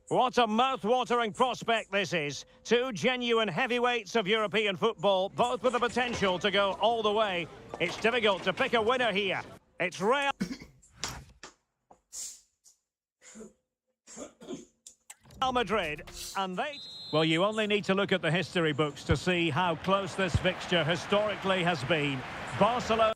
What a mouth-watering prospect this is. Two genuine heavyweights of European football, both with the potential to go all the way. It's difficult to pick a winner here. It's Real Madrid, and they... Well, you only need to look at the history books to see how close this fixture historically has been. Barcelona...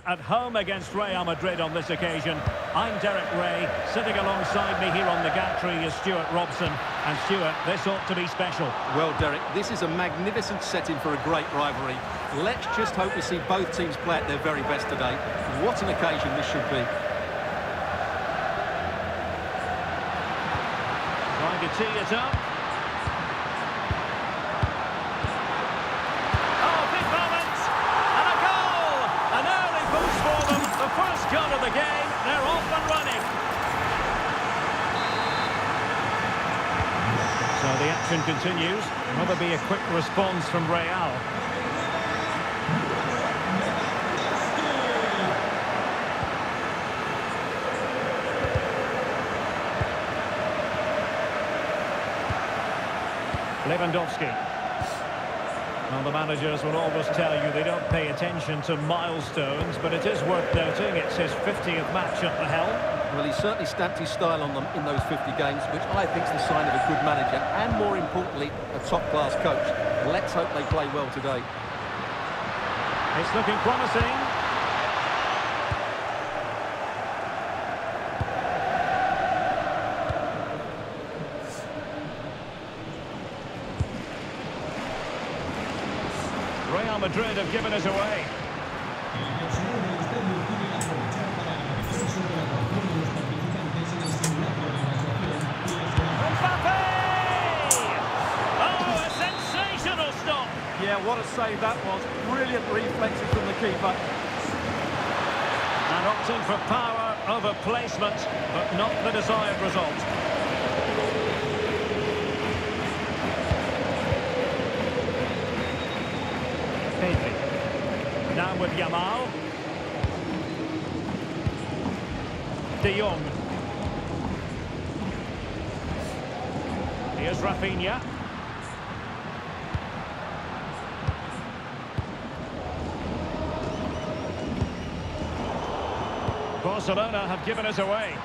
At home against Real Madrid on this occasion. I'm Derek Ray. Sitting alongside me here on the gantry is Stuart Robson. And Stuart, this ought to be special. Well, Derek, this is a magnificent setting for a great rivalry. Let's just hope we see both teams play at their very best today. What an occasion this should be. Trying to tee it up. First goal of the game, they're off and running. So the action continues. Will there be a quick response from Real? Lewandowski. Well, the managers will always tell you they don't pay attention to milestones, but it is worth noting it's his 50th match at the helm. Well, he certainly stamped his style on them in those 50 games, which I think is the sign of a good manager and, more importantly, a top-class coach. Let's hope they play well today. It's looking promising. Real Madrid have given us away. Mbappe! Oh, a sensational stop! Yeah, what a save that was. Brilliant reflexes from the keeper. And opting for power over placement, but not the desired result. Now with Yamal. De Jong. Here's Rafinha. Barcelona have given us away.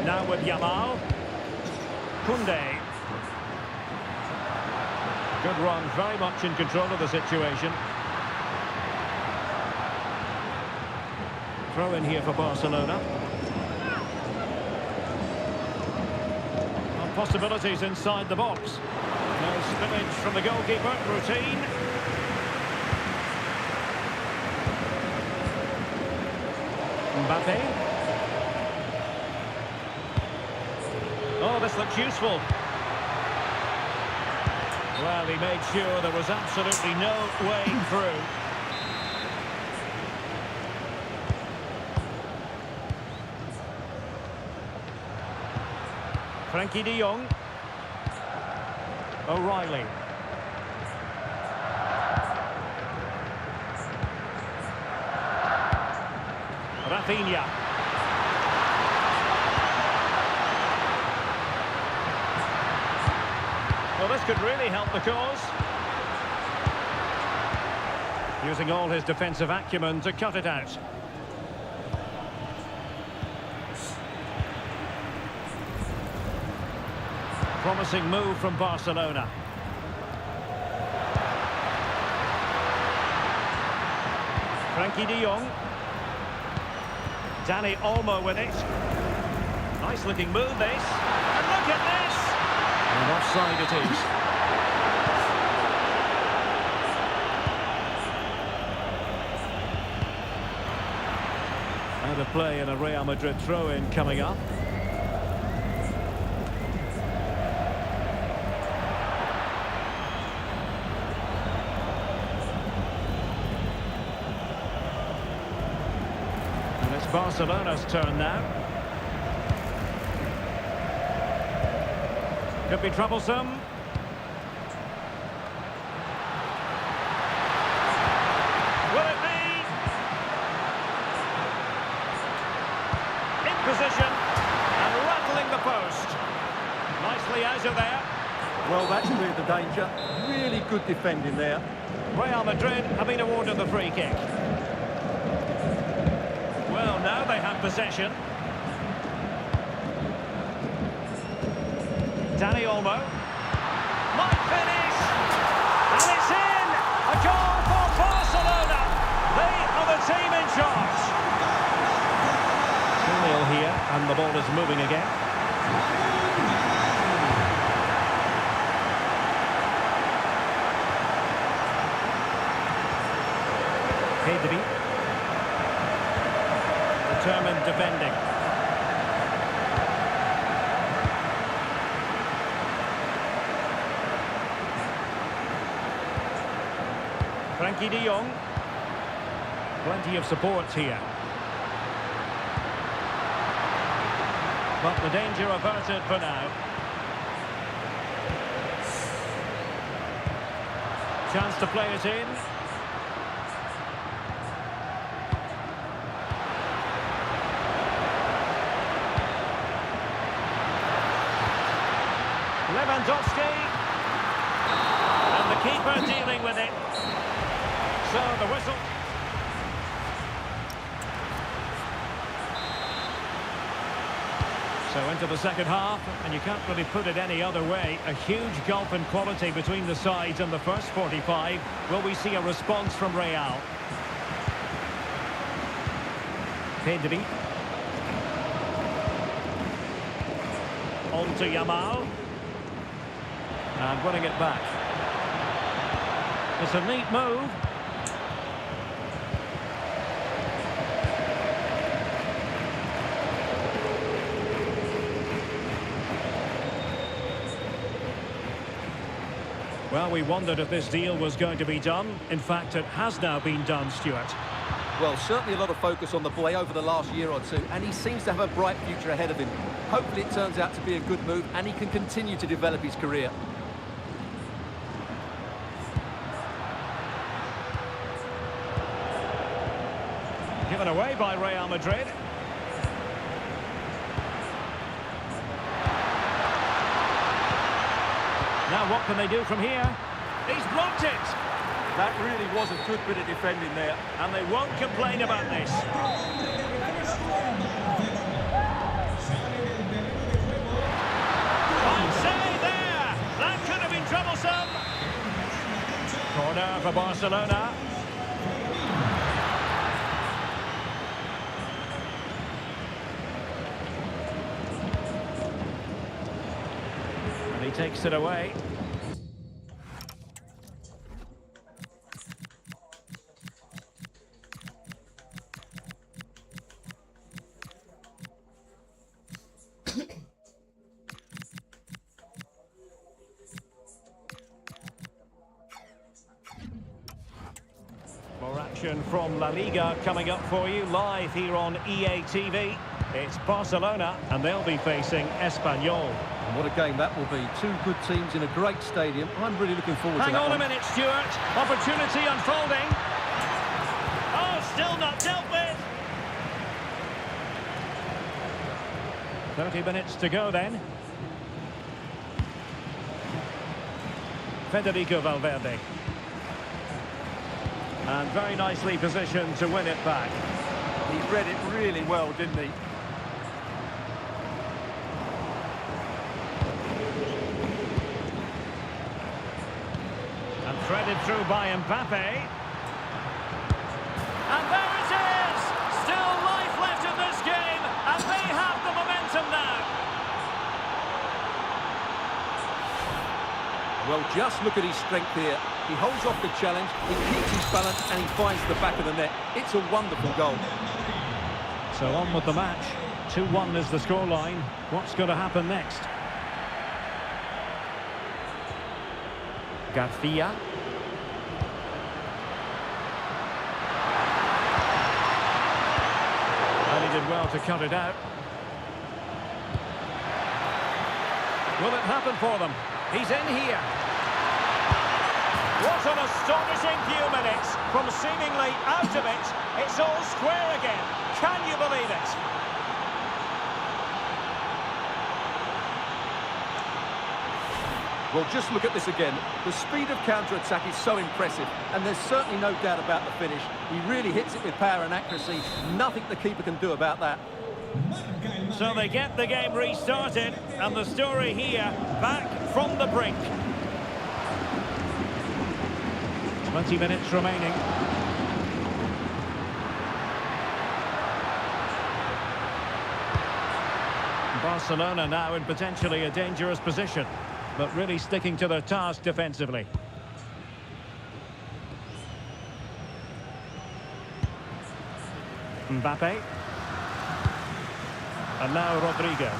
Now with Yamal. Koundé. Good run, very much in control of the situation. Throw in here for Barcelona. Well, possibilities inside the box. No spillage from the goalkeeper. Routine. Mbappe. Oh, this looks useful. Well, he made sure there was absolutely no way through. Frankie de Jong. O'Reilly. Rafinha. Well, this could really help the cause. Using all his defensive acumen to cut it out. Promising move from Barcelona. Frankie de Jong. Dani Olmo with it. Nice looking move this. And look at this! And offside it is. Out of play and a Real Madrid throw-in coming up. Barcelona's turn now. Could be troublesome. Will it be? In position and rattling the post. Nicely out of there. Well, that's cleared the danger. Really good defending there. Real Madrid have been awarded the free kick. Well, now they have possession. Dani Olmo. Might finish! And it's in! A goal for Barcelona! They are the team in charge. 2-0 here, and the ball is moving again. Pedri. Determined defending. Frankie de Jong. Plenty of support here. But the danger averted for now. Chance to play it in. Lewandowski, and the keeper dealing with it. So the whistle. So into the second half, and you can't really put it any other way. A huge gulf in quality between the sides in the first 45. Will we see a response from Real? Pedri. On to Yamal. And winning it back. It's a neat move. Well, we wondered if this deal was going to be done. In fact, it has now been done, Stuart. Well, certainly a lot of focus on the boy over the last year or two, and he seems to have a bright future ahead of him. Hopefully it turns out to be a good move, and he can continue to develop his career. Given away by Real Madrid. Now what can they do from here? He's blocked it! That really was a good bit of defending there. And they won't complain about this. Fine save there! That could have been troublesome! Corner for Barcelona. And he takes it away. from La Liga coming up for you live here on EA TV. It's Barcelona and they'll be facing Espanyol. And what a game that will be. Two good teams in a great stadium. I'm really looking forward to that. Hang on one. a minute, Stuart. Opportunity unfolding. Oh, still not dealt with. 30 minutes to go then. Federico Valverde. And very nicely positioned to win it back. He read it really well, didn't he? And threaded through by Mbappe. And there it is! Still life left in this game, and they have the momentum now. Well, just look at his strength here. He holds off the challenge, he keeps his balance, and he finds the back of the net. It's a wonderful goal. So on with the match. 2-1 is the scoreline. What's going to happen next? Garcia. And he did well to cut it out. Will it happen for them? He's in here. What an astonishing few minutes. From seemingly out of it, it's all square again. Can you believe it? Well, just look at this again. The speed of counter-attack is so impressive, and there's certainly no doubt about the finish. He really hits it with power and accuracy. Nothing the keeper can do about that. So they get the game restarted, and the story here, back from the brink. 20 minutes remaining. Barcelona now in potentially a dangerous position, but really sticking to their task defensively. Mbappe. And now Rodrigo.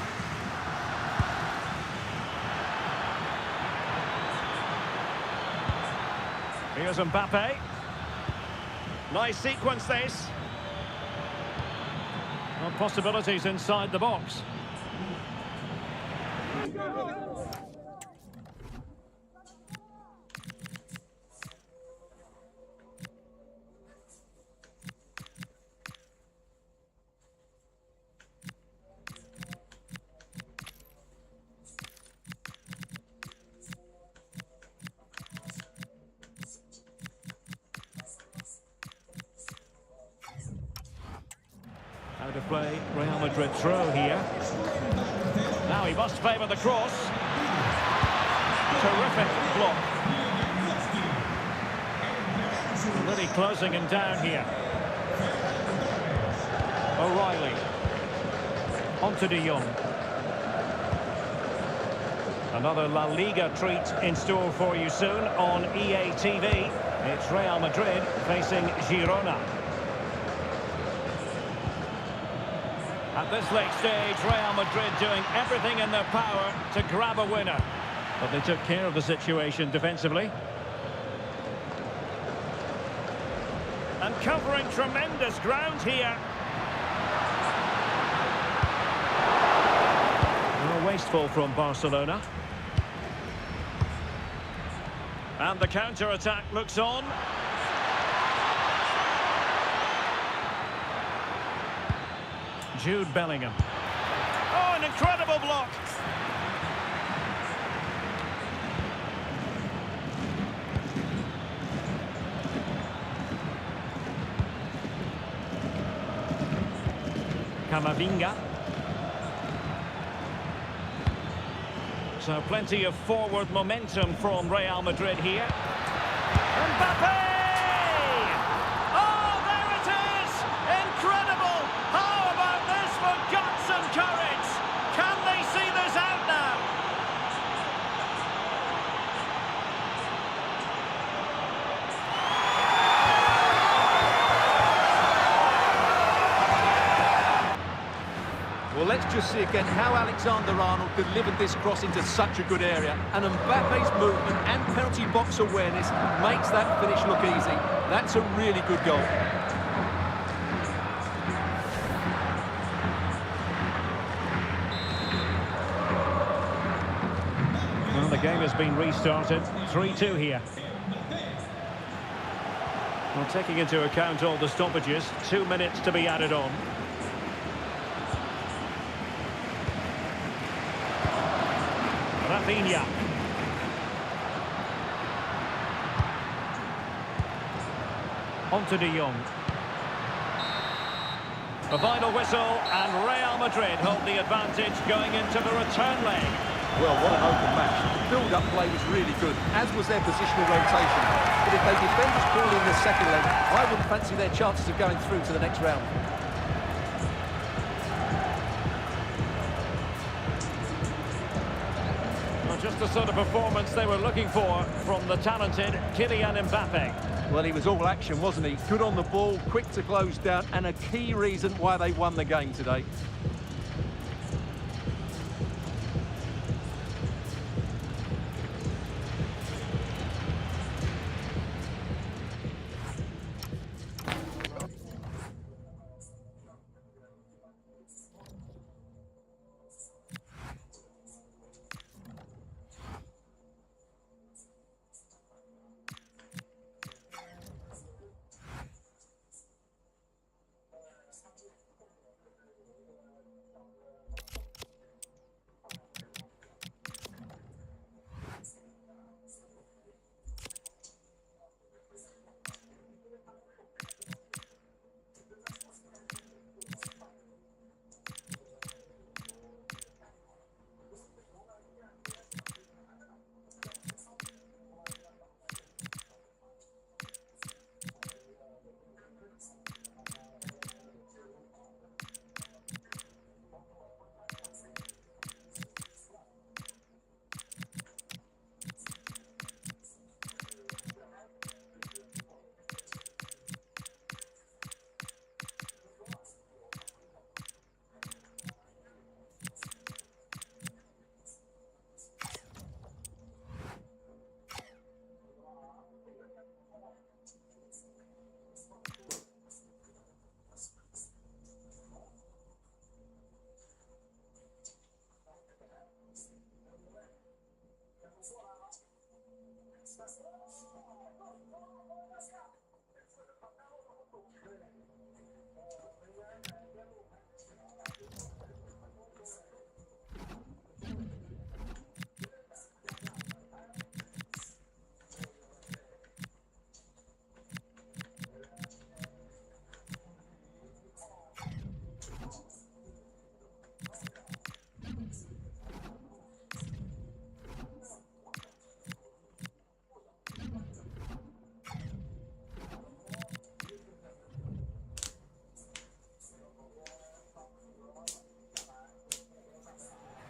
Here's Mbappe. Nice sequence this. Well, possibilities inside the box. How to play Real Madrid throw here. Now he must favour the cross. Terrific block. Really closing him down here. O'Reilly. Onto De Jong. Another La Liga treat in store for you soon on EA TV. It's Real Madrid facing Girona. At this late stage, Real Madrid doing everything in their power to grab a winner. But they took care of the situation defensively. And covering tremendous ground here. Well, wasteful from Barcelona. And the counter-attack looks on. Jude Bellingham. Oh, an incredible block. Camavinga. So plenty of forward momentum from Real Madrid here. Mbappe! Oh, there it is! Incredible! How about this for guts and courage? Can they see this out now? Well, let's just see again how Alexander-Arnold delivered this cross into such a good area. And Mbappe's movement and penalty box awareness makes that finish look easy. That's a really good goal. game has been restarted. 3-2 here. Well, taking into account all the stoppages, 2 minutes to be added on. Rafinha. On to De Jong. The final whistle, and Real Madrid hold the advantage going into the return leg. Well, what an open match. The build-up play was really good, as was their positional rotation. But if they defend this ball in the second leg, I wouldn't fancy their chances of going through to the next round. Well, just the sort of performance they were looking for from the talented Kylian Mbappe. Well, he was all action, wasn't he? Good on the ball, quick to close down, and a key reason why they won the game today.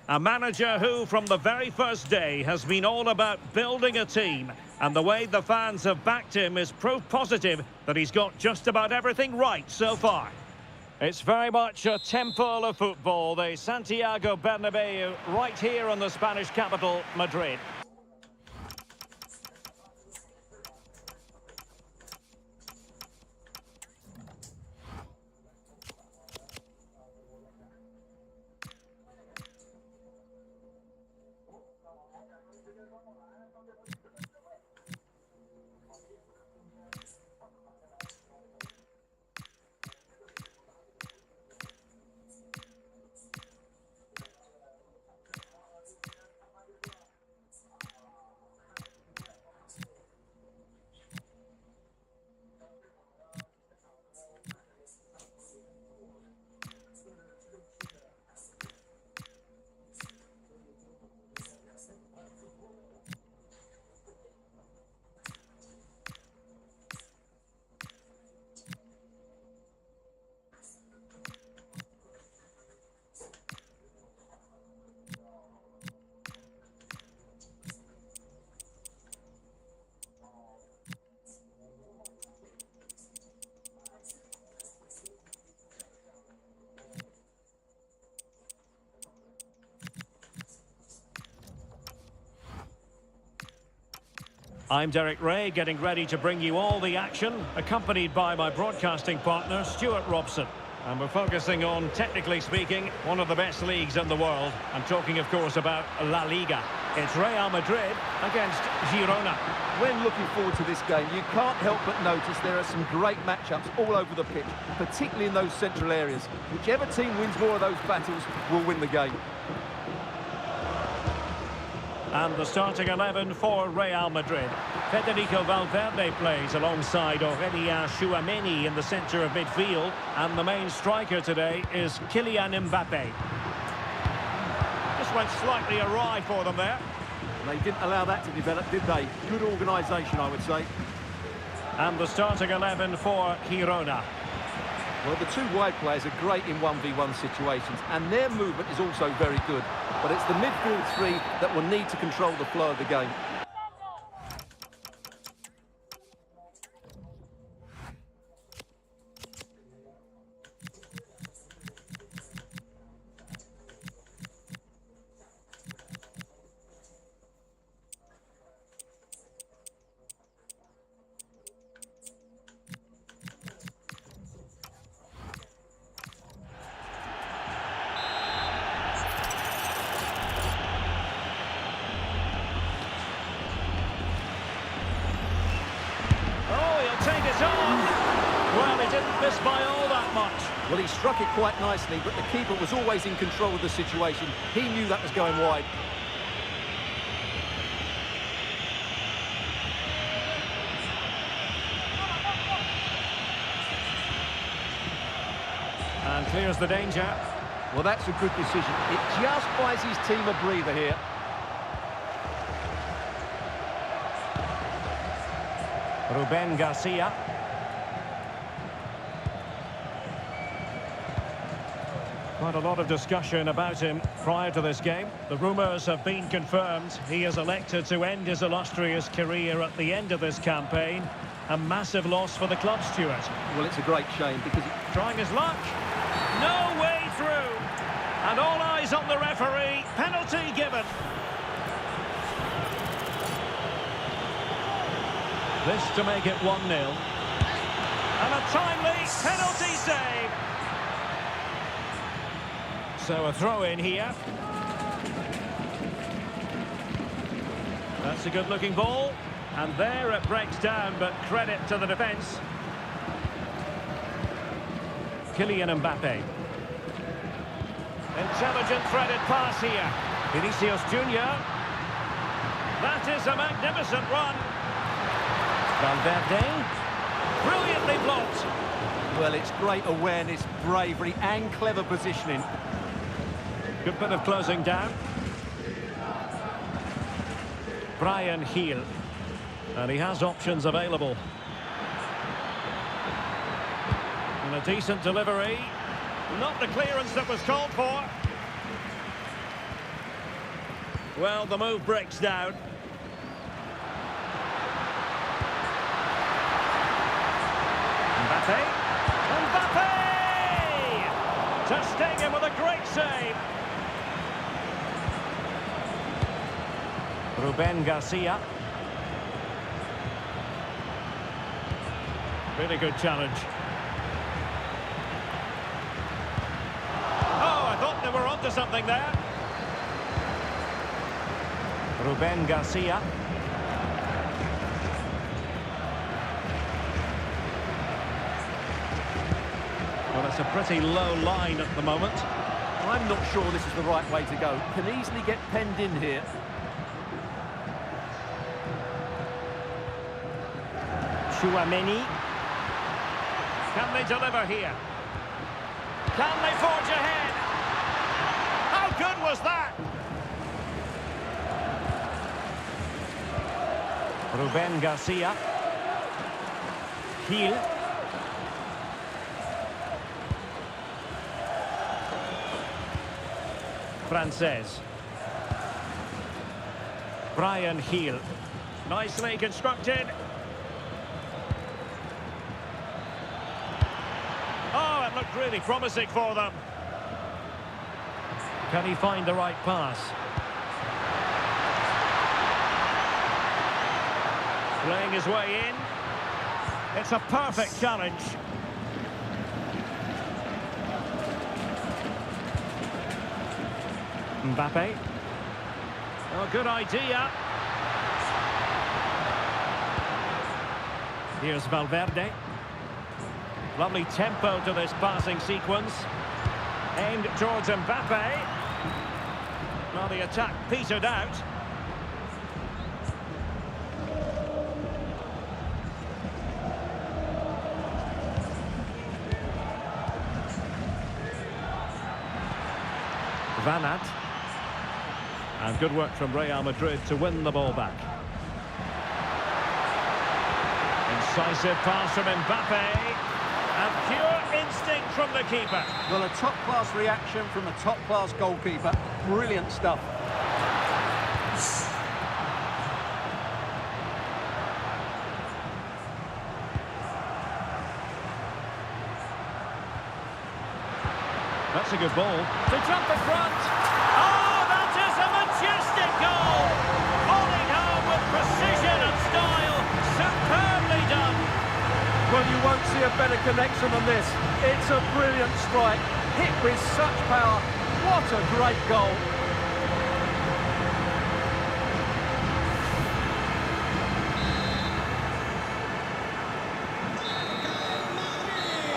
A manager who, from the very first day, has been all about building a team. And the way the fans have backed him is proof positive that he's got just about everything right so far. It's very much a temple of football, the Santiago Bernabeu, right here in the Spanish capital, Madrid. I'm Derek Ray, getting ready to bring you all the action, accompanied by my broadcasting partner, Stuart Robson. And we're focusing on, technically speaking, one of the best leagues in the world. I'm talking, of course, about La Liga. It's Real Madrid against Girona. When looking forward to this game, you can't help but notice there are some great matchups all over the pitch, particularly in those central areas. Whichever team wins more of those battles will win the game. And the starting 11 for Real Madrid. Federico Valverde plays alongside Aurelien Tchouameni in the centre of midfield. And the main striker today is Kylian Mbappe. Just went slightly awry for them there. They didn't allow that to develop, did they? Good organisation, I would say. And the starting 11 for Girona. Well, the two wide players are great in 1v1 situations, and their movement is also very good. But it's the midfield three that will need to control the flow of the game. Take it on. Well, he didn't miss by all that much. Well, he struck it quite nicely, but the keeper was always in control of the situation. He knew that was going wide. And clears the danger. Well, that's a good decision. It just buys his team a breather here. Ruben Garcia. Quite a lot of discussion about him prior to this game. The rumours have been confirmed. He has elected to end his illustrious career at the end of this campaign. A massive loss for the club, Stuart. Well, it's a great shame because... Trying his luck. No way through. And all eyes on the referee. Penalty given. This to make it 1-0. And a timely penalty save. So a throw in here. That's a good looking ball. And there it breaks down, but credit to the defence. Kylian Mbappe. Intelligent threaded pass here. Vinicius Junior. That is a magnificent run. Valverde, brilliantly blocked. Well, it's great awareness, bravery and clever positioning. Good bit of closing down. Bryan Gil. And he has options available. And a decent delivery. Not the clearance that was called for. Well, the move breaks down. Mbappe! Ter Stegen with a great save. Ruben Garcia. Really good challenge. Oh, I thought they were onto something there. Ruben Garcia. Well, it's a pretty low line at the moment. I'm not sure this is the right way to go. Can easily get penned in here. Tchouameni. Can they deliver here? Can they forge ahead? How good was that? Ruben Garcia. Gil. Frances. Bryan Gil. Nicely constructed. Oh, it looked really promising for them. Can he find the right pass? Playing his way in. It's a perfect challenge. Mbappe. Oh, good idea. Here's Valverde. Lovely tempo to this passing sequence. Aimed towards Mbappe. Well, the attack petered out. Van Aert. And good work from Real Madrid to win the ball back. Incisive pass from Mbappe. And pure instinct from the keeper. Well, a top-class reaction from a top-class goalkeeper. Brilliant stuff. That's a good ball. To jump in front. Oh, that is a majestic goal. Falling home with precision and style. Superbly done. Well, you won't see a better connection than this. It's a brilliant strike. Hit with such power. What a great goal.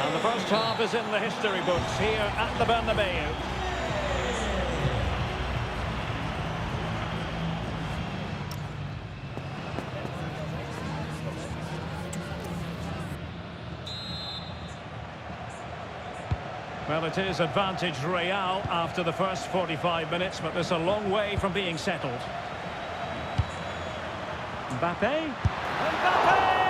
And the first half is in the history books here at the Bernabeu. Well, it is advantage Real after the first 45 minutes, but there's a long way from being settled. Mbappe. Mbappe!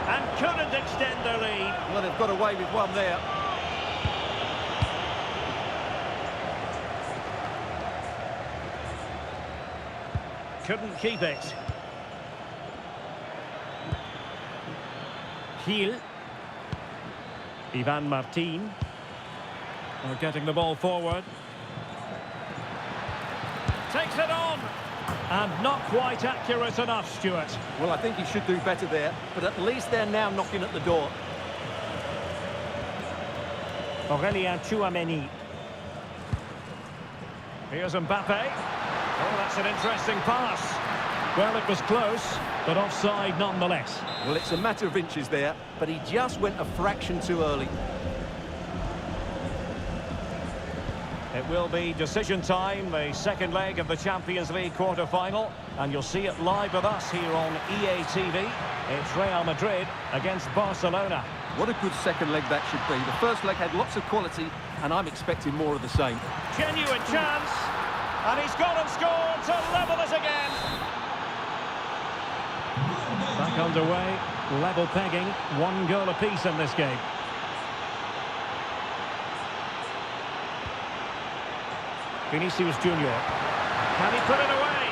And couldn't extend their lead. Well, they've got away with one there. Couldn't keep it. Gil. Ivan Martin. They're getting the ball forward. Takes it on. And not quite accurate enough, Stuart. Well, I think he should do better there, but at least they're now knocking at the door. Aurelien Tchouameni. Here's Mbappe. Oh, that's an interesting pass. Well, it was close, but offside nonetheless. Well, it's a matter of inches there, but he just went a fraction too early. It will be decision time, the second leg of the Champions League quarter-final, and you'll see it live with us here on EA TV. It's Real Madrid against Barcelona. What a good second leg that should be. The first leg had lots of quality, and I'm expecting more of the same. Genuine chance, and he's gone and scored to level it again. Back underway, level pegging, 1 goal apiece in this game. Vinicius Junior. Can he put it away?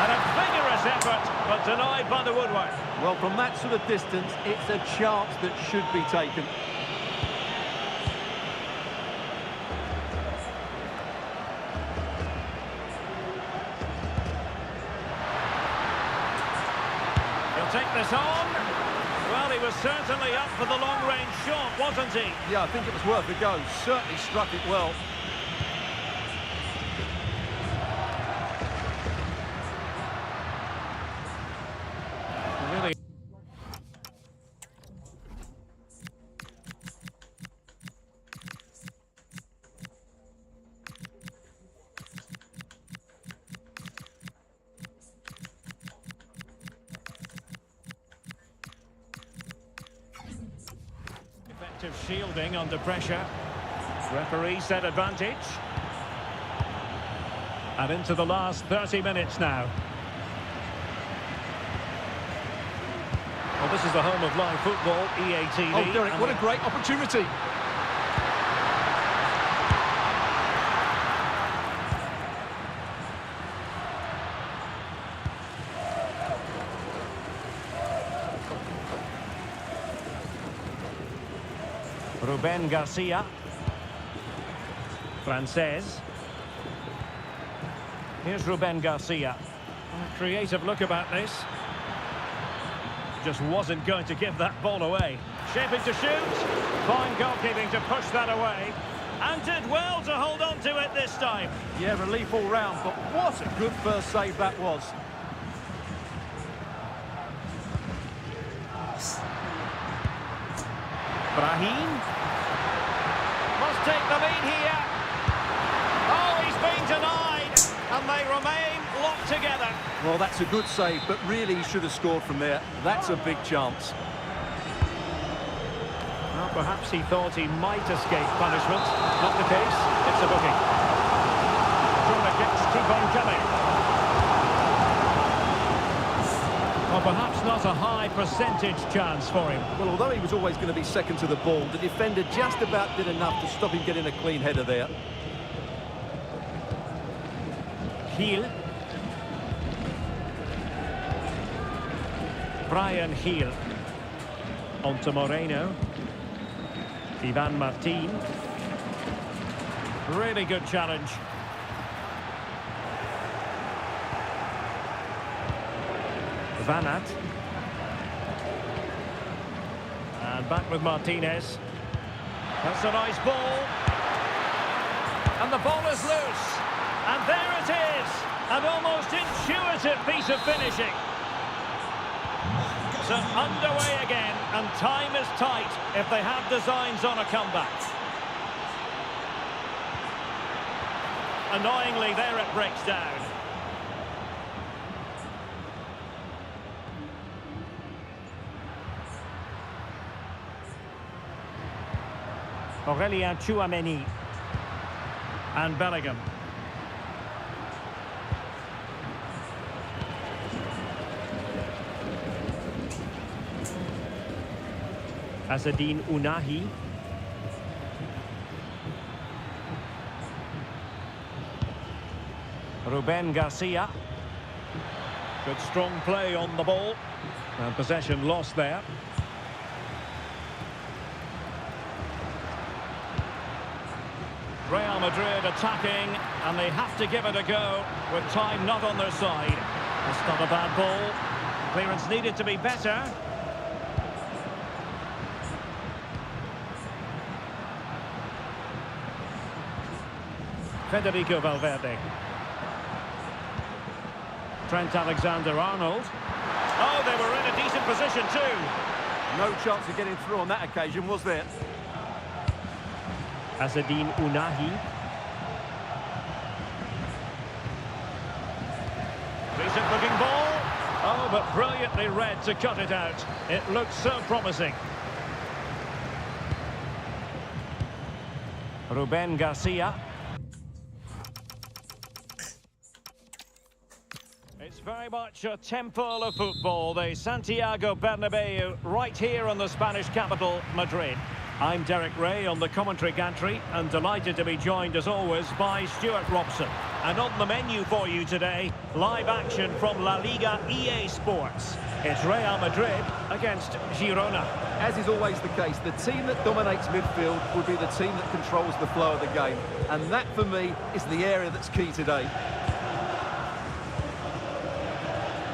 And a vigorous effort, but denied by the woodwork. Well, from that sort of distance, it's a chance that should be taken. He'll take this on. Well, he was certainly up for the long-range shot, wasn't he? Yeah, I think it was worth a go. Certainly struck it well. Really. Effective shielding under pressure. Referee set advantage. And into the last 30 minutes now. Well, this is the home of live football, EA TV. Oh, Derek, what a great opportunity. Ruben Garcia. Frances. Here's Ruben Garcia. A creative look about this. Just wasn't going to give that ball away. Shaping to shoot. Fine goalkeeping to push that away. And did well to hold on to do it this time. Yeah, relief all round, but what a good first save that was. Brahim. Must take the lead here. Oh, he's been denied. And they remain locked together. Well, that's a good save, but really he should have scored from there. That's a big chance. Well, perhaps he thought he might escape punishment. Not the case. It's a booking. Corner kicks keep on coming. Well, perhaps not a high percentage chance for him. Well, although he was always going to be second to the ball, the defender just about did enough to stop him getting a clean header there. Heel. Brian Heel. On to Moreno. Ivan Martin. Really good challenge. Van Aert. And back with Martinez. That's a nice ball. And the ball is loose. And there it is. An almost intuitive piece of finishing. So underway again, and time is tight if they have designs on a comeback. Annoyingly, there it breaks down. Aurélien Tchouaméni and Bellingham. Azzedine Ounahi. Ruben Garcia. Good strong play on the ball. And possession lost there. Real Madrid attacking, and they have to give it a go with time not on their side. It's not a bad ball. Clearance needed to be better. Federico Valverde. Trent Alexander-Arnold. Oh, they were in a decent position too. No chance of getting through on that occasion, was there? Azzedine Ounahi. Decent looking ball. Oh, but brilliantly read to cut it out. It looks so promising. Ruben Garcia. It's very much a temple of football, the Santiago Bernabeu, right here in the Spanish capital, Madrid. I'm Derek Ray on the commentary gantry, and delighted to be joined as always by Stuart Robson. And on the menu for you today, live action from La Liga EA Sports. It's Real Madrid against Girona. As is always the case, the team that dominates midfield will be the team that controls the flow of the game. And that, for me, is the area that's key today.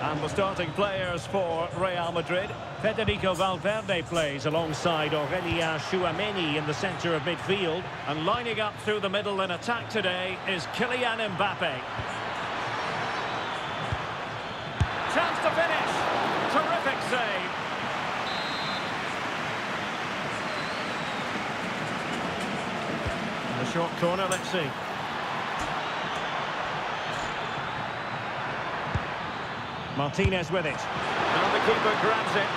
And the starting players for Real Madrid. Federico Valverde plays alongside Aurélien Tchouaméni in the centre of midfield. And lining up through the middle in attack today is Kylian Mbappe. Chance to finish. Terrific save. In the short corner, let's see. Martinez with it. And the keeper grabs it.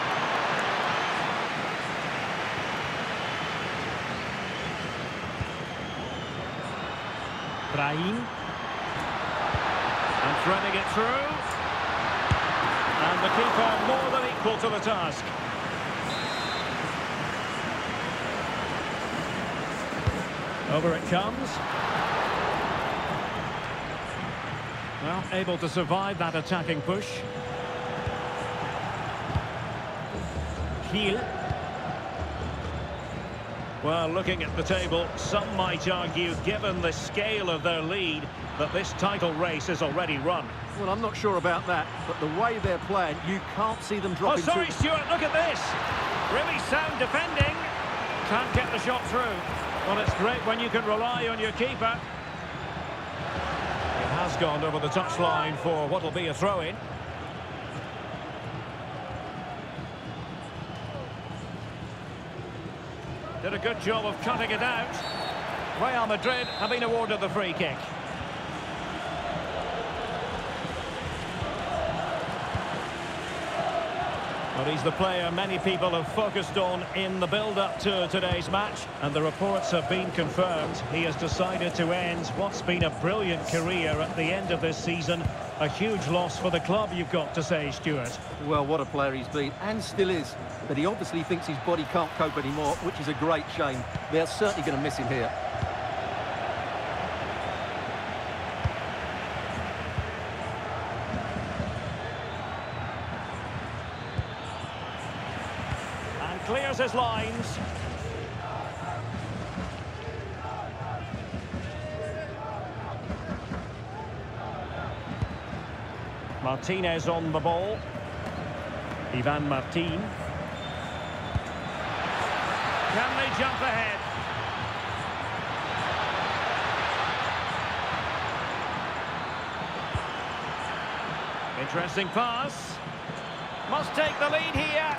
Brahim. And threading it through. And the keeper more than equal to the task. Over it comes. Well, able to survive that attacking push. Heel. Well, looking at the table, some might argue, given the scale of their lead, that this title race is already run. Well, I'm not sure about that, but the way they're playing, you can't see them dropping. Oh, sorry, Stuart, look at this. Really sound defending. Can't get the shot through. Well, it's great when you can rely on your keeper. It has gone over the touchline for what will be a throw-in. Did a good job of cutting it out. Real Madrid have been awarded the free kick. Well, he's the player many people have focused on in the build-up to today's match, and the reports have been confirmed. He has decided to end what's been a brilliant career at the end of this season. A huge loss for the club, you've got to say, Stuart. Well, what a player he's been, and still is. But he obviously thinks his body can't cope anymore, which is a great shame. They're certainly going to miss him here. Clears his lines. Martinez on the ball. Ivan Martin. Can they jump ahead? Interesting pass. Must take the lead here.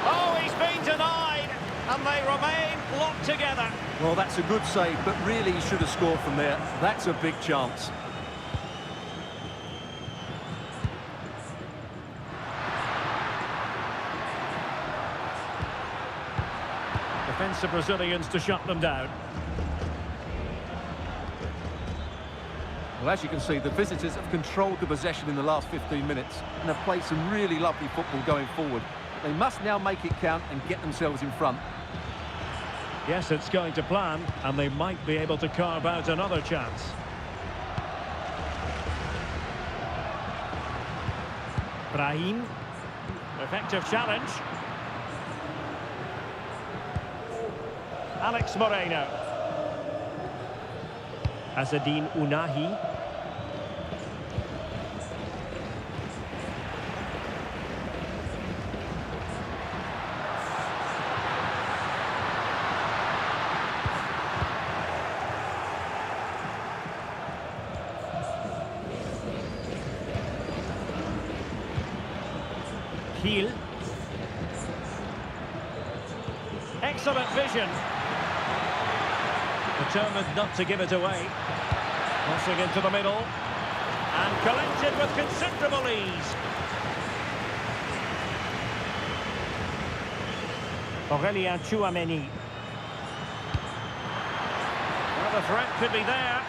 Oh, he's been denied, and they remain locked together. Well, that's a good save, but really he should have scored from there. That's a big chance. Defensive Brazilians to shut them down. Well, as you can see, the visitors have controlled the possession in the last 15 minutes and have played some really lovely football going forward. They must now make it count and get themselves in front. Yes, it's going to plan, and they might be able to carve out another chance. Brahim. Effective challenge. Alex Moreno. Azzedine Ounahi. Heel. Excellent vision. Determined not to give it away. Crossing into the middle. And collected with considerable ease. Aurelien Tchouameni. Well, the threat could be there.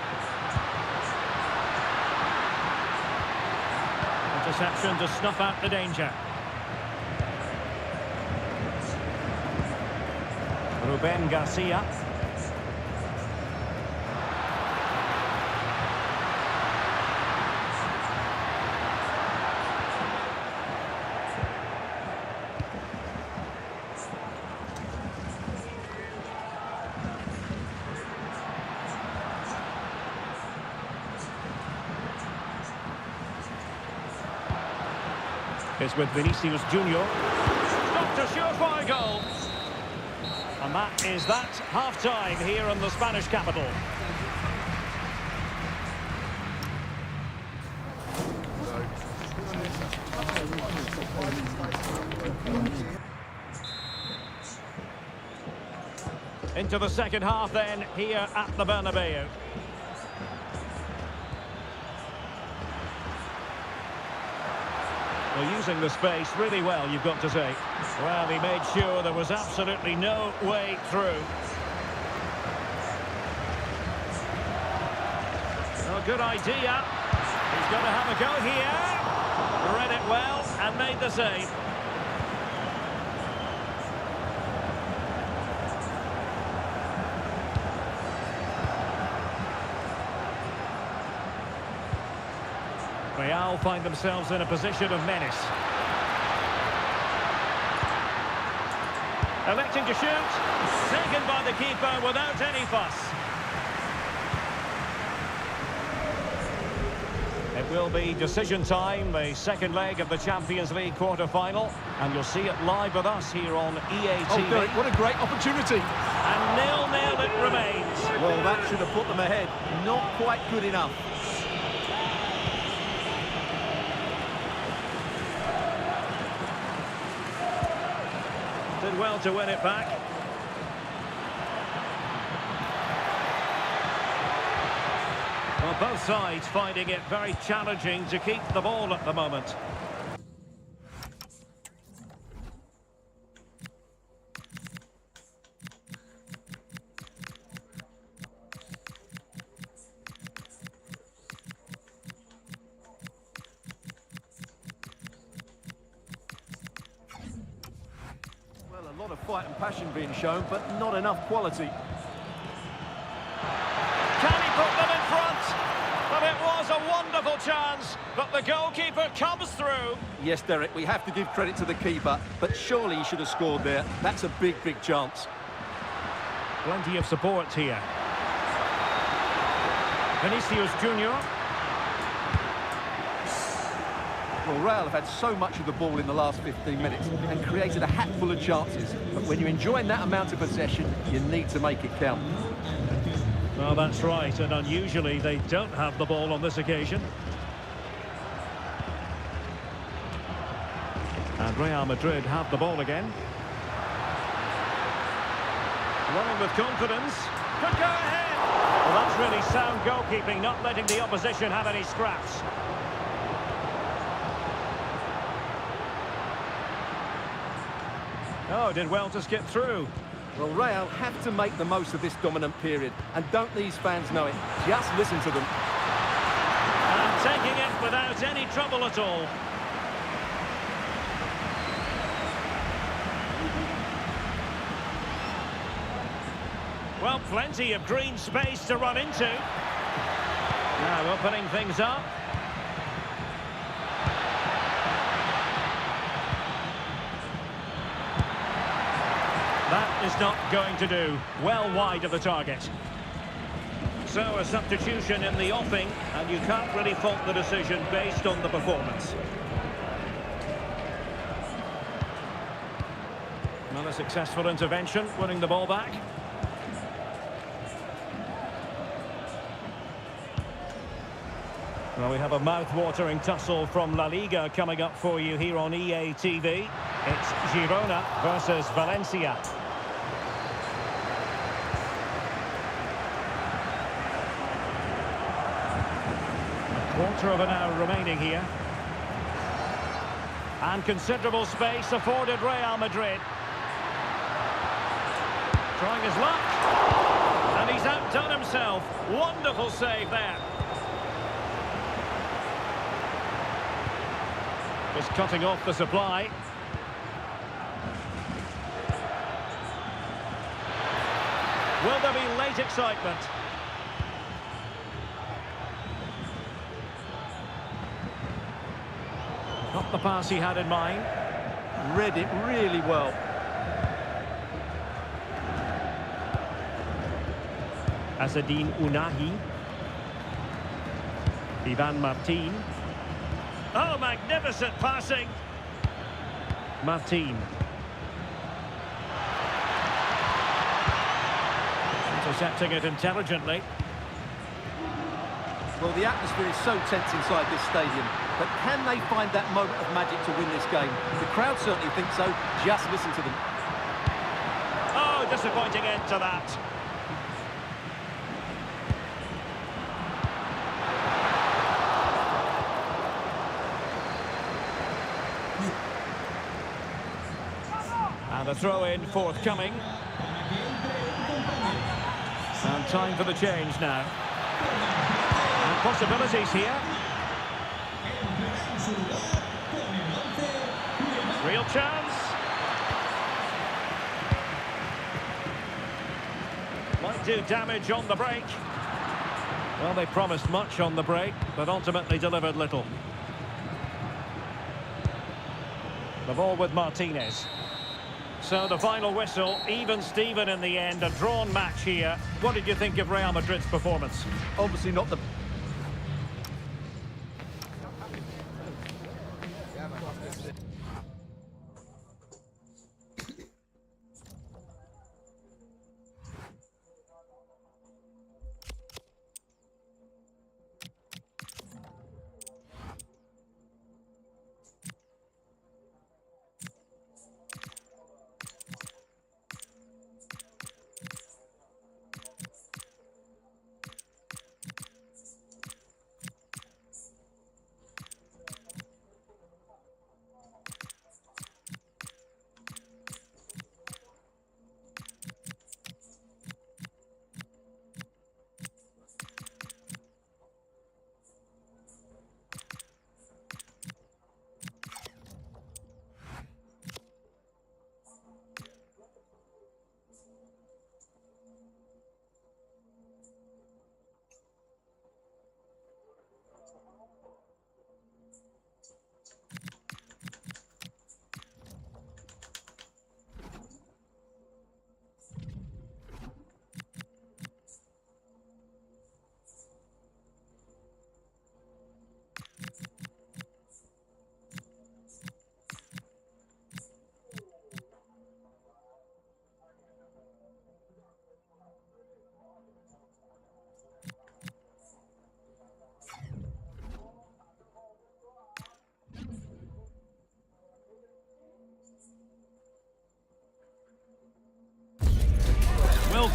Interception to snuff out the danger. Ruben Garcia. Is with Vinicius Junior. Stopped a surefire goal. And that is that half-time here in the Spanish capital. Into the second half then, here at the Bernabeu. Well, using the space really well, you've got to say. Well, he made sure there was absolutely no way through. Oh, good idea. He's going to have a go here. Read it well and made the save. Real find themselves in a position of menace. Electing to shoot. Taken by the keeper without any fuss. It will be decision time, the second leg of the Champions League quarter-final. And you'll see it live with us here on EA TV. Oh, what a great opportunity. And 0-0 it remains. Well, that should have put them ahead. Not quite good enough. Did well to win it back. Well, both sides finding it very challenging to keep the ball at the moment. Well, a lot of fight and passion being shown, but not enough quality. Can he put them in front? But it was a wonderful chance, but the goalkeeper comes through. Yes, Derek, we have to give credit to the keeper, but surely he should have scored there. That's a big, big chance. Plenty of support here. Vinicius Junior. Well, Real have had so much of the ball in the last 15 minutes and created a hatful of chances. But when you're enjoying that amount of possession, you need to make it count. Well, that's right, and unusually they don't have the ball on this occasion. And Real Madrid have the ball again. Running with confidence. Could go ahead. Well, that's really sound goalkeeping, not letting the opposition have any scraps. Oh, did well to skip through. Well, Real have to make the most of this dominant period. And don't these fans know it? Just listen to them. And taking it without any trouble at all. Well, plenty of green space to run into. Now opening things up. That is not going to do. Well wide of the target. So a substitution in the offing, and you can't really fault the decision based on the performance. Well, a successful intervention, winning the ball back. Well, we have a mouth-watering tussle from La Liga coming up for you here on EA TV. It's Girona versus Valencia. Quarter of an hour remaining here. And considerable space afforded Real Madrid. Trying his luck. And he's outdone himself. Wonderful save there. Just cutting off the supply. Will there be late excitement? Not the pass he had in mind. Read it really well. Asadine Unahi. Ivan Martin. Oh, magnificent passing. Martin. Intercepting it intelligently. Well, the atmosphere is so tense inside this stadium, but can they find that moment of magic to win this game? The crowd certainly think so. Just listen to them. Oh, disappointing end to that. And a throw-in forthcoming. And time for the change now. And possibilities here. Real chance. Might do damage on the break. Well, they promised much on the break, but ultimately delivered little. The ball with Martinez. So the final whistle, even Steven in the end, a drawn match here. What did you think of Real Madrid's performance? Obviously not the...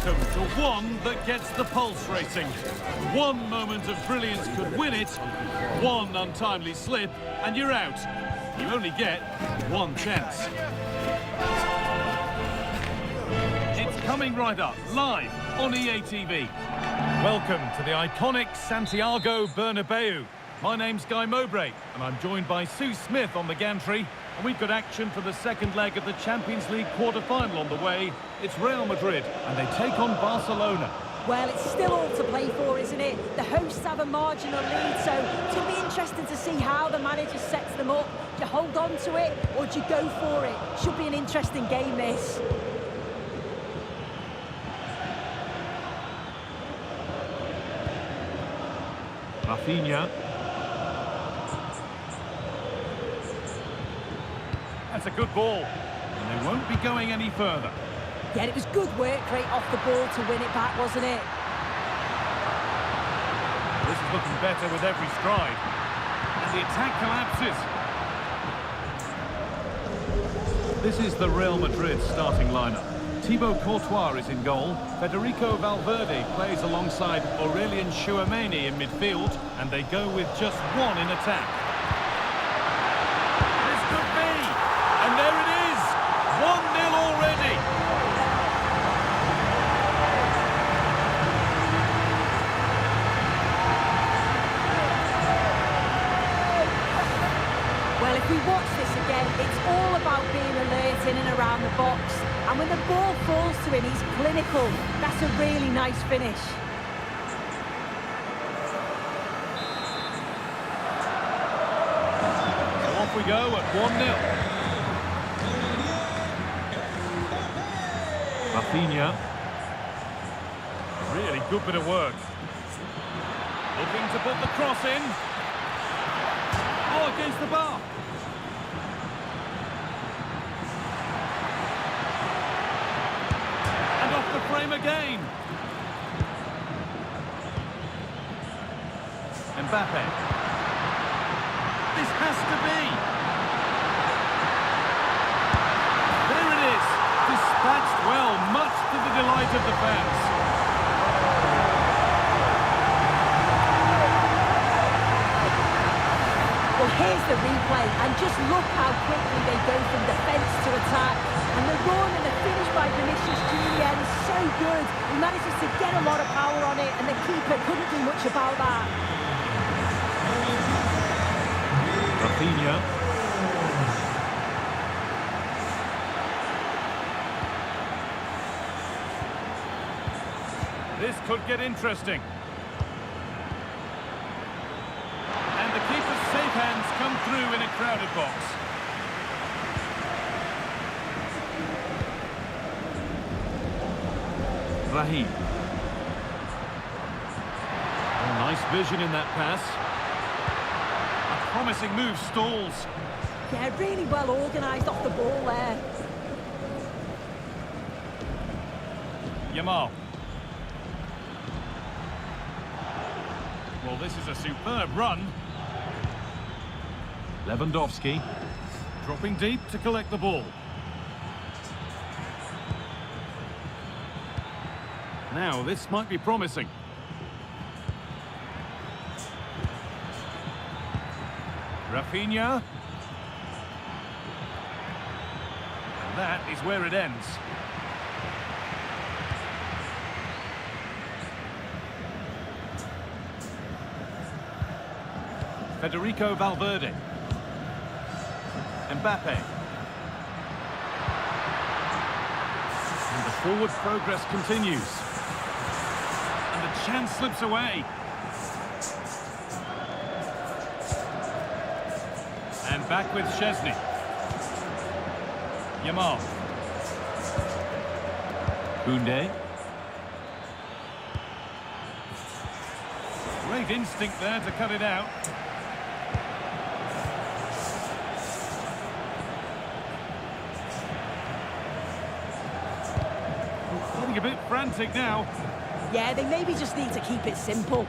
Welcome to one that gets the pulse racing. One moment of brilliance could win it, one untimely slip, and you're out. You only get one chance. It's coming right up, live on EA TV. Welcome to the iconic Santiago Bernabeu. My name's Guy Mowbray, and I'm joined by Sue Smith on the gantry. And we've got action for the second leg of the Champions League quarter-final on the way. It's Real Madrid, and they take on Barcelona. Well, it's still all to play for, isn't it? The hosts have a marginal lead, so it's going to be interesting to see how the manager sets them up. Do you hold on to it, or do you go for it? Should be an interesting game, this. Rafinha. That's a good ball, and they won't be going any further. Yeah, it was good work right off the ball to win it back, wasn't it? This is looking better with every stride. And the attack collapses. This is the Real Madrid starting lineup. Thibaut Courtois is in goal. Federico Valverde plays alongside Aurelien Tchouameni in midfield, and they go with just one in attack. This could be, and there it is, 1-0 already. Well, if we watch this again, it's all about being alert in and around the box. And when the ball falls to him, he's clinical. That's a really nice finish. So off we go at 1-0. Rafinha. Really good bit of work. Looking to put the cross in. Oh, against the bar. The frame again. Mbappe. This has to be. There it is. Dispatched well, much to the delight of the fans. Well, here's the replay, and just look how quickly they go from defence to attack. And the run and the finish by Vinicius Junior is so good. He manages to get a lot of power on it, and the keeper couldn't do much about that. Rafinha. This could get interesting. And the keeper's safe hands come through in a crowded box. Raheem. Oh, nice vision in that pass. A promising move stalls. Yeah, really well organised off the ball there. Yamal. Well, this is a superb run. Lewandowski. Dropping deep to collect the ball. Now, this might be promising. Rafinha. And that is where it ends. Federico Valverde. Mbappe. And the forward progress continues. Chance slips away. And back with Szczesny. Yamal. Koundé. Great instinct there to cut it out. Getting a bit frantic now. Yeah, they maybe just need to keep it simple.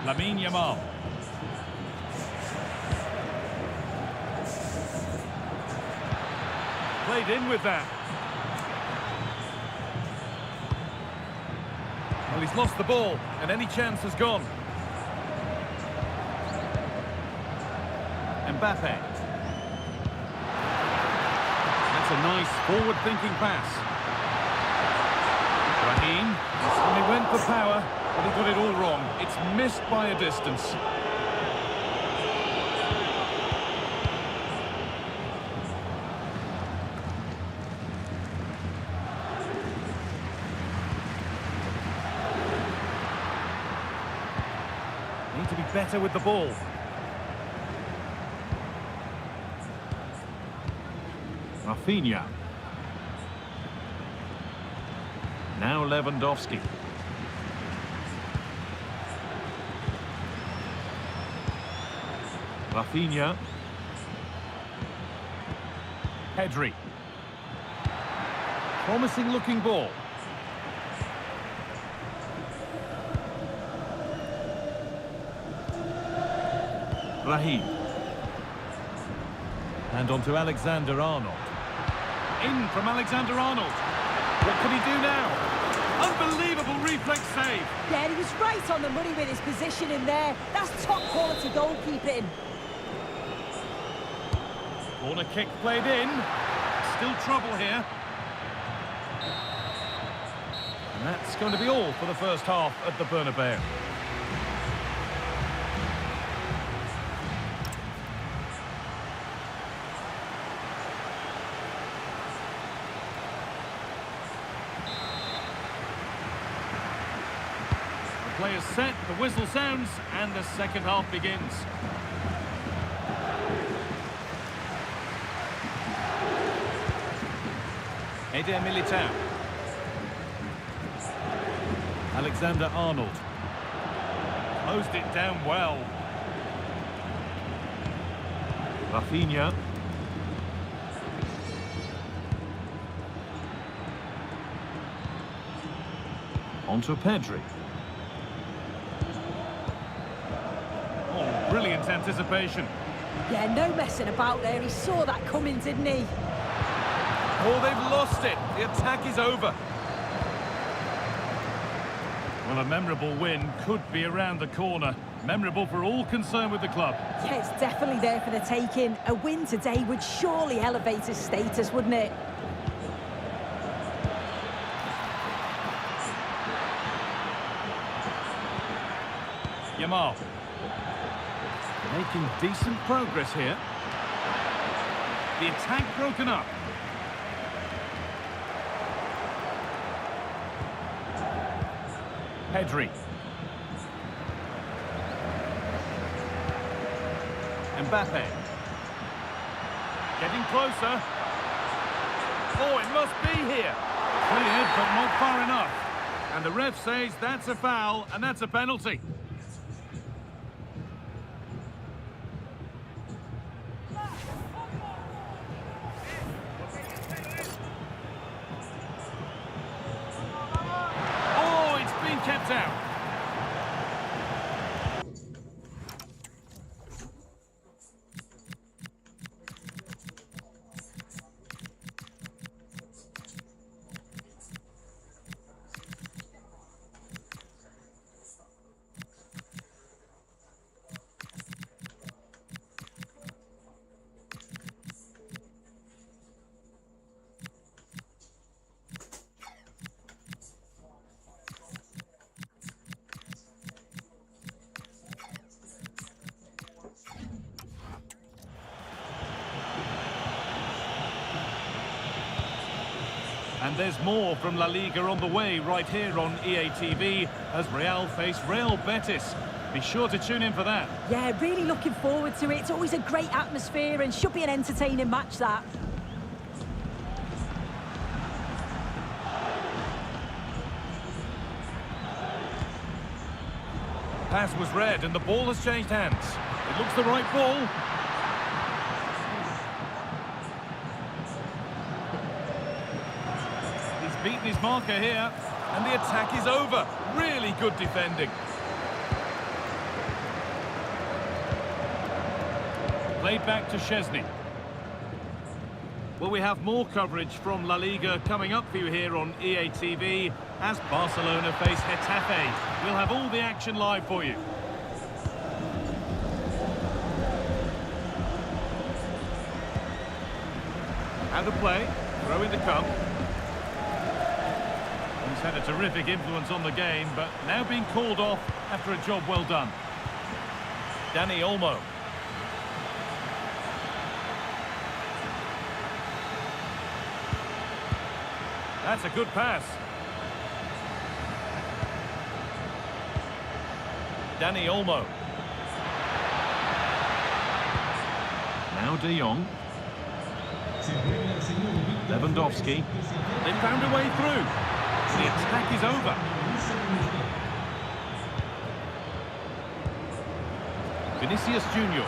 Lamine Yamal. Played in with that. Well, he's lost the ball, and any chance has gone. Mbappe. That's a nice forward-thinking pass. Raheem. And he went for power, but he got it all wrong. It's missed by a distance. Need to be better with the ball. Rafinha. Now Lewandowski. Rafinha. Pedri. Promising looking ball. Raheem. And on to Alexander-Arnold. In from Alexander-Arnold. What can he do now? Unbelievable reflex save. Yeah, he was right on the money with his position in there. That's top quality goalkeeping. Corner kick played in. Still trouble here. And that's going to be all for the first half at the Bernabeu. Players set, the whistle sounds, and the second half begins. Eder Militao. Alexander-Arnold. Closed it down well. Rafinha. On to Pedri. Brilliant anticipation. Yeah, no messing about there. He saw that coming, didn't he? Oh, they've lost it. The attack is over. Well, a memorable win could be around the corner. Memorable for all concerned with the club. Yeah, it's definitely there for the taking. A win today would surely elevate his status, wouldn't it? Yamal. Making decent progress here. The attack broken up. Pedri. Mbappe. Getting closer. Oh, it must be here. Cleared, but not far enough. And the ref says that's a foul, and that's a penalty. Kept out. And there's more from La Liga on the way right here on EA TV as Real face Real Betis. Be sure to tune in for that. Yeah, really looking forward to it. It's always a great atmosphere and should be an entertaining match, that. Pass was read and the ball has changed hands. It looks the right ball. Beaten his marker here, and the attack is over. Really good defending. Played back to Szczesny. Well, we have more coverage from La Liga coming up for you here on EA TV As Barcelona face Getafe, we'll have all the action live for you. Out of play, throw in to come. He's had a terrific influence on the game, but now being called off after a job well done. Dani Olmo. That's a good pass. Dani Olmo. Now De Jong. Lewandowski. They found a way through. The attack is over. Vinicius Junior.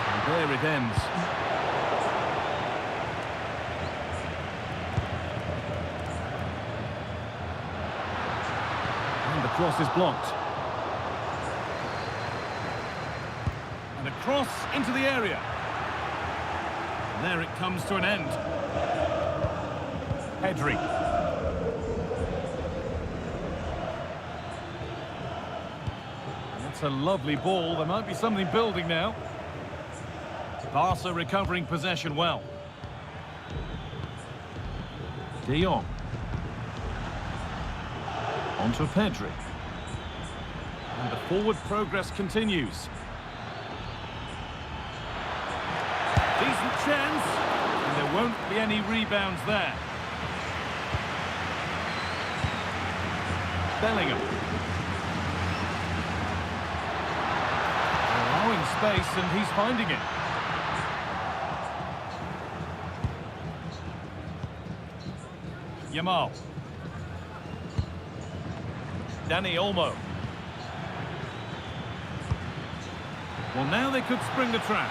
And there it ends. And the cross is blocked. And a cross into the area. And there it comes to an end. Pedri. That's a lovely ball. There might be something building now. Barca recovering possession well. De Jong. On to Pedri. And the forward progress continues. Decent chance, and there won't be any rebounds there. Bellingham. Allowing space, and he's finding it. Yamal. Dani Olmo. Well, now they could spring the trap.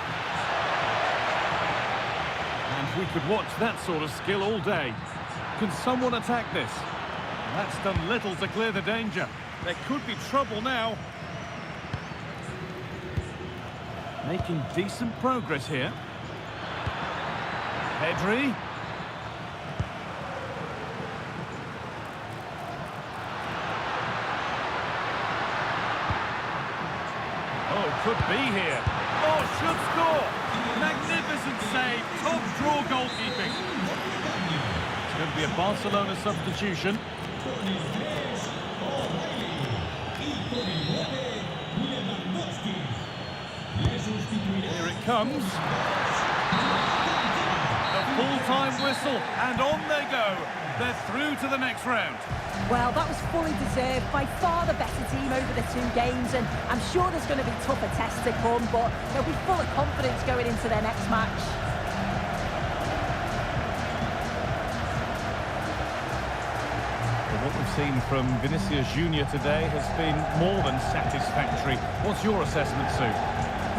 And we could watch that sort of skill all day. Can someone attack this? That's done little to clear the danger. There could be trouble now. Making decent progress here. Pedri. Oh, could be here. Oh, should score. Magnificent save, top draw goalkeeping. It's going to be a Barcelona substitution. Here it comes. The full-time whistle, and on they go. They're through to the next round. Well, that was fully deserved. By far the better team over the two games, and I'm sure there's going to be tougher tests to come, but they'll be full of confidence going into their next match. Well, what we've seen from Vinicius Junior today has been more than satisfactory. What's your assessment, Sue?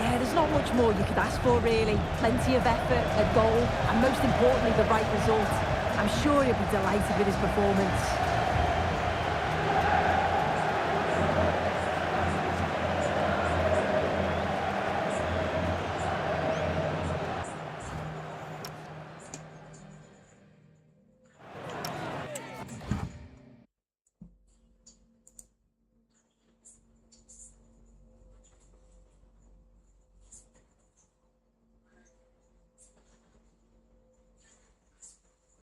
Yeah, there's not much more you could ask for, really. Plenty of effort, a goal, and most importantly, the right result. I'm sure he'll be delighted with his performance.